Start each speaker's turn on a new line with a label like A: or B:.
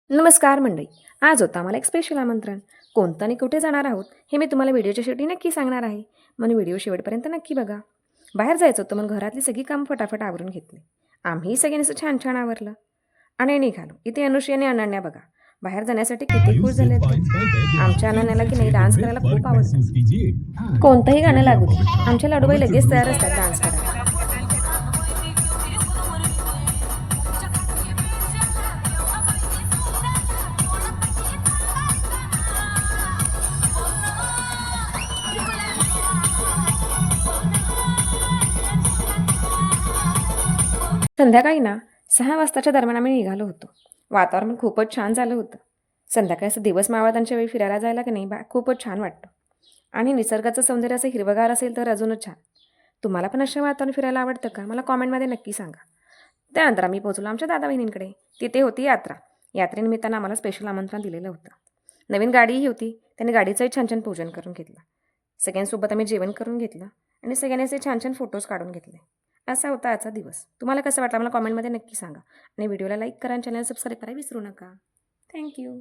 A: नमस्कार मंडळी. आज होतं आम्हाला एक स्पेशल आमंत्रण. कोणतं आणि कुठे जाणार आहोत हे मी तुम्हाला व्हिडिओच्या शेवटी नक्की सांगणार आहे. म्हणून व्हिडिओ शेवटपर्यंत नक्की बघा. बाहेर जायचं होतं म्हणून घरातली सगळी कामं फटाफट आवरून घेतली. आम्ही सगळ्यांनी असं छान छान आवरलं आणि निघालो. इथे अनुश्री आणि अनन्या बघा बाहेर जाण्यासाठी किती खुश झाले आहेत. आमच्या अनन्याला की नाही डान्स करायला खूप आवडतं. कोणतंही गाणं लागू दे, आमच्या लाडूबाई लगेच तयार असतात डान्स करायला. संध्याकाळी ना 6 वाजताच्या दरम्यान आम्ही निघालो होतो. वातावरण खूपच छान झालं होतं. संध्याकाळी असं दिवस मावळतांच्या वेळी फिरायला जायला की नाही खूपच छान वाटतं. आणि निसर्गाचं सौंदर्य असं हिरवंगार असेल तर अजूनच छान. तुम्हाला पण अशा वातावरण फिरायला आवडतं का? मला कॉमेंटमध्ये नक्की सांगा. त्यानंतर आम्ही पोहोचलो आमच्या दादा बहिणींकडे. तिथे होती यात्रा. यात्रेनिमित्तानं आम्हाला स्पेशल आमंत्रण दिलेलं होतं. नवीन गाडीही होती. त्यांनी गाडीचंही छान छान पूजन करून घेतलं. सगळ्यांसोबत आम्ही जेवण करून घेतलं आणि सगळ्यांनी असे छान छान फोटोज काढून घेतले. असा होता आजचा दिवस. तुम्हाला कसं वाटलं मला कॉमेंटमध्ये नक्की सांगा आणि व्हिडिओला लाईक करा आणि चॅनल सबस्क्राईब करायला विसरू नका. थँक्यू.